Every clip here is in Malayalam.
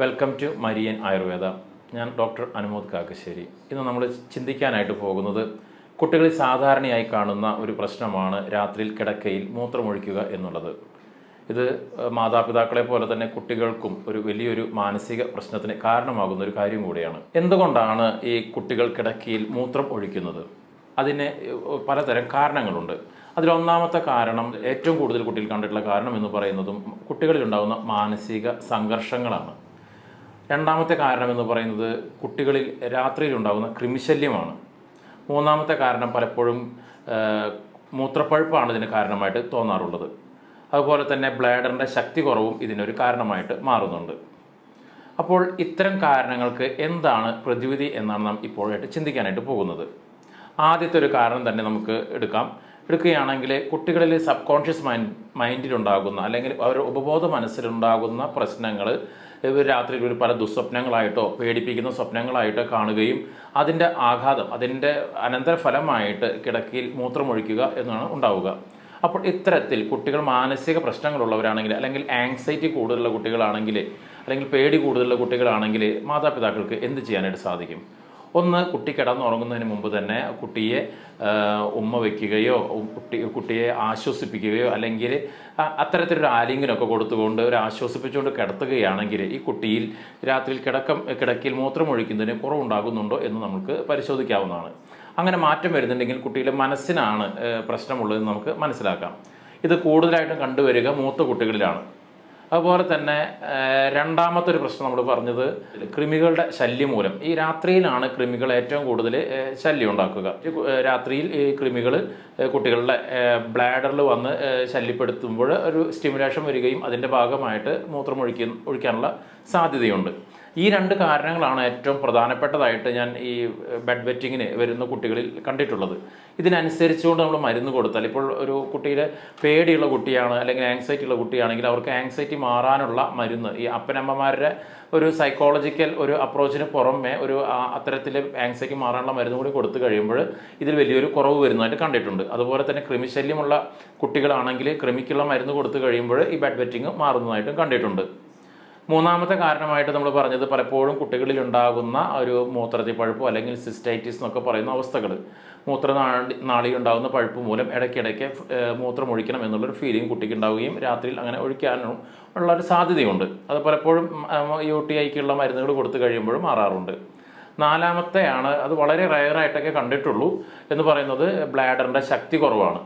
Welcome to Marian Ayurveda. ഞാൻ ഡോക്ടർ അനുമോദ് കാക്കശ്ശേരി. ഇന്ന് നമ്മൾ ചിന്തിക്കാനായിട്ട് പോകുന്നത് കുട്ടികളിൽ സാധാരണയായി കാണുന്ന ഒരു പ്രശ്നമാണ് രാത്രിയിൽ കിടക്കയിൽ മൂത്രമൊഴിക്കുക എന്നുള്ളത്. ഇത് മാതാപിതാക്കളെ പോലെ തന്നെ കുട്ടികൾക്കും ഒരു വലിയൊരു മാനസിക പ്രശ്നത്തിന് കാരണമാകുന്ന ഒരു കാര്യം കൂടിയാണ്. എന്തുകൊണ്ടാണ് ഈ കുട്ടികൾ കിടക്കയിൽ മൂത്രം ഒഴിക്കുന്നത്? അതിന് പലതരം കാരണങ്ങളുണ്ട്. അതിലൊന്നാമത്തെ കാരണം, ഏറ്റവും കൂടുതൽ കുട്ടികൾ കണ്ടിട്ടുള്ള കാരണം എന്ന് പറയുന്നതും കുട്ടികളിലുണ്ടാകുന്ന മാനസിക സംഘർഷങ്ങളാണ്. രണ്ടാമത്തെ കാരണം എന്ന് പറയുന്നത് കുട്ടികളിൽ രാത്രിയിലുണ്ടാകുന്ന കൃമിശല്യമാണ്. മൂന്നാമത്തെ കാരണം പലപ്പോഴും മൂത്രപ്പഴുപ്പാണ് ഇതിന് കാരണമായിട്ട് തോന്നാറുള്ളത്. അതുപോലെ തന്നെ ബ്ലാഡറിൻ്റെ ശക്തി കുറവും ഇതിനൊരു കാരണമായിട്ട് മാറുന്നുണ്ട്. അപ്പോൾ ഇത്തരം കാരണങ്ങൾക്ക് എന്താണ് പ്രതിവിധി എന്നാണ് നാം ഇപ്പോഴായിട്ട് ചിന്തിക്കാനായിട്ട് പോകുന്നത്. ആദ്യത്തെ ഒരു കാരണം തന്നെ നമുക്ക് എടുക്കുകയാണെങ്കിൽ കുട്ടികളിൽ സബ് കോൺഷ്യസ് മൈൻഡിലുണ്ടാകുന്ന അല്ലെങ്കിൽ അവരുടെ ഉപബോധ മനസ്സിലുണ്ടാകുന്ന പ്രശ്നങ്ങൾ രാത്രിയിൽ ഒരു പല ദുസ്വപ്നങ്ങളായിട്ടോ പേടിപ്പിക്കുന്ന സ്വപ്നങ്ങളായിട്ടോ കാണുകയും അതിൻ്റെ ആഘാതം, അതിൻ്റെ അനന്തരഫലമായിട്ട് കിടക്കയിൽ മൂത്രമൊഴിക്കുക എന്നാണ് ഉണ്ടാവുക. അപ്പോൾ ഇത്തരത്തിൽ കുട്ടികൾ മാനസിക പ്രശ്നങ്ങളുള്ളവരാണെങ്കിൽ, അല്ലെങ്കിൽ ആങ്സൈറ്റി കൂടുതലുള്ള കുട്ടികളാണെങ്കിൽ, അല്ലെങ്കിൽ പേടി കൂടുതലുള്ള കുട്ടികളാണെങ്കിൽ മാതാപിതാക്കൾക്ക് എന്ത് ചെയ്യാനായിട്ട് സാധിക്കും? ഒന്ന്, കുട്ടി കിടന്നുറങ്ങുന്നതിന് മുമ്പ് തന്നെ കുട്ടിയെ ഉമ്മ വയ്ക്കുകയോ കുട്ടിയെ ആശ്വസിപ്പിക്കുകയോ അല്ലെങ്കിൽ അത്തരത്തിലൊരു ആലിംഗനമൊക്കെ കൊടുത്തുകൊണ്ട് ഒരു ആശ്വസിപ്പിച്ചുകൊണ്ട് കിടത്തുകയാണെങ്കിൽ ഈ കുട്ടിയിൽ രാത്രിയിൽ കിടക്കയിൽ മൂത്രമൊഴിക്കുന്നതിന് കുറവുണ്ടാകുന്നുണ്ടോ എന്ന് നമുക്ക് പരിശോധിക്കാവുന്നതാണ്. അങ്ങനെ മാറ്റം വരുന്നുണ്ടെങ്കിൽ കുട്ടിയുടെ മനസ്സിനാണ് പ്രശ്നമുള്ളതെന്ന് നമുക്ക് മനസ്സിലാക്കാം. ഇത് കൂടുതലായിട്ടും കണ്ടുവരിക മൂത്ത കുട്ടികളിലാണ്. അതുപോലെ തന്നെ രണ്ടാമത്തെ ഒരു പ്രശ്നം നമ്മൾ പറഞ്ഞത് കൃമികളുടെ ശല്യം മൂലം. ഈ രാത്രിയിലാണ് കൃമികൾ ഏറ്റവും കൂടുതൽ ശല്യം ഉണ്ടാക്കുക. രാത്രിയിൽ ഈ കൃമികൾ കുട്ടികളുടെ ബ്ലാഡറിൽ വന്ന് ശല്യപ്പെടുത്തുമ്പോൾ ഒരു സ്റ്റിമുലേഷൻ വരികയും അതിൻ്റെ ഭാഗമായിട്ട് ഒഴിക്കാനുള്ള സാധ്യതയുണ്ട്. ഈ രണ്ട് കാരണങ്ങളാണ് ഏറ്റവും പ്രധാനപ്പെട്ടതായിട്ട് ഞാൻ ഈ ബെഡ് വെറ്റിങ്ങിന് വരുന്ന കുട്ടികളിൽ കണ്ടിട്ടുള്ളത്. ഇതിനനുസരിച്ചുകൊണ്ട് നമ്മൾ മരുന്ന് കൊടുത്താൽ, ഇപ്പോൾ ഒരു കുട്ടിയുടെ പേടിയുള്ള കുട്ടിയാണ് അല്ലെങ്കിൽ ആങ്സൈറ്റി ഉള്ള കുട്ടിയാണെങ്കിൽ അവർക്ക് ആങ്സൈറ്റി മാറാനുള്ള മരുന്ന് ഈ അപ്പനമ്മമാരുടെ ഒരു സൈക്കോളജിക്കൽ ഒരു അപ്രോച്ചിന് പുറമെ ഒരു അത്തരത്തിൽ ആങ്സൈറ്റി മാറാനുള്ള മരുന്ന് കൂടി കൊടുത്തു കഴിയുമ്പോൾ ഇതിൽ വലിയൊരു കുറവ് വരുന്നതായിട്ട് കണ്ടിട്ടുണ്ട്. അതുപോലെ തന്നെ കൃമിശല്യമുള്ള കുട്ടികളാണെങ്കിൽ കൃമിക്കുള്ള മരുന്ന് കൊടുത്തു കഴിയുമ്പോൾ ഈ ബെഡ് വെറ്റിങ് മാറുന്നതായിട്ടും കണ്ടിട്ടുണ്ട്. മൂന്നാമത്തെ കാരണമായിട്ട് നമ്മൾ പറഞ്ഞത് പലപ്പോഴും കുട്ടികളിൽ ഉണ്ടാകുന്ന ഒരു മൂത്രത്തിൽ പഴുപ്പോ അല്ലെങ്കിൽ സിസ്റ്റൈറ്റിസ് എന്നൊക്കെ പറയുന്ന അവസ്ഥകൾ, മൂത്രനാളിയിലുണ്ടാകുന്ന പഴുപ്പ് മൂലം ഇടയ്ക്കിടയ്ക്ക് മൂത്രമൊഴിക്കണം എന്നുള്ളൊരു ഫീലിംഗ് കുട്ടിക്ക് ഉണ്ടാവുകയും രാത്രിയിൽ അങ്ങനെ ഒഴിക്കാനും ഉള്ളൊരു സാധ്യതയുണ്ട്. അത് പലപ്പോഴും UTIക്കുള്ള മരുന്നുകൾ കൊടുത്തു കഴിയുമ്പോഴും മാറാറുണ്ട്. നാലാമത്തെയാണ്, അത് വളരെ റയറായിട്ടൊക്കെ കണ്ടിട്ടുള്ളൂ എന്ന് പറയുന്നത്, ബ്ലാഡറിൻ്റെ ശക്തി കുറവാണ്.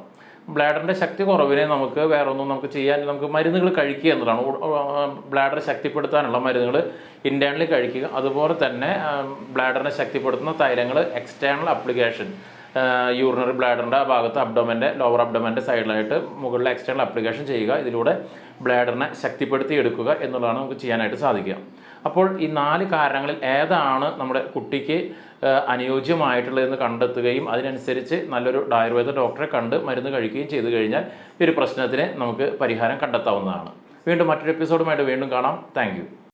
ബ്ലാഡറിൻ്റെ ശക്തി കുറവിനെ നമുക്ക് വേറൊന്നും നമുക്ക് മരുന്നുകൾ കഴിക്കുക എന്നതാണ്. ബ്ലാഡർ ശക്തിപ്പെടുത്താനുള്ള മരുന്നുകൾ ഇൻറ്റേർണലി കഴിക്കുക. അതുപോലെ തന്നെ ബ്ലാഡറിനെ ശക്തിപ്പെടുത്തുന്ന തൈലങ്ങൾ എക്സ്റ്റേണൽ അപ്ലിക്കേഷൻ, യൂറിനറി ബ്ലാഡറിൻ്റെ ആ ഭാഗത്ത് അബ്ഡോമൻ്റെ ലോവർ അബ്ഡോമൻ്റെ സൈഡിലായിട്ട് മുകളിൽ എക്സ്റ്റേണൽ അപ്ലിക്കേഷൻ ചെയ്യുക. ഇതിലൂടെ ബ്ലാഡറിനെ ശക്തിപ്പെടുത്തി എടുക്കുക എന്നുള്ളതാണ് നമുക്ക് ചെയ്യാനായിട്ട് സാധിക്കുക. അപ്പോൾ ഈ 4 കാരണങ്ങളിൽ ഏതാണ് നമ്മുടെ കുട്ടിക്ക് അനുയോജ്യമായിട്ടുള്ളതെന്ന് കണ്ടെത്തുകയും അതിനനുസരിച്ച് നല്ലൊരു ആയുർവേദ ഡോക്ടറെ കണ്ട് മരുന്ന് കഴിക്കുകയും ചെയ്തു കഴിഞ്ഞാൽ ഈ ഒരു പ്രശ്നത്തിന് നമുക്ക് പരിഹാരം കണ്ടെത്താവുന്നതാണ്. വീണ്ടും മറ്റൊരു എപ്പിസോഡുമായിട്ട് വീണ്ടും കാണാം. താങ്ക്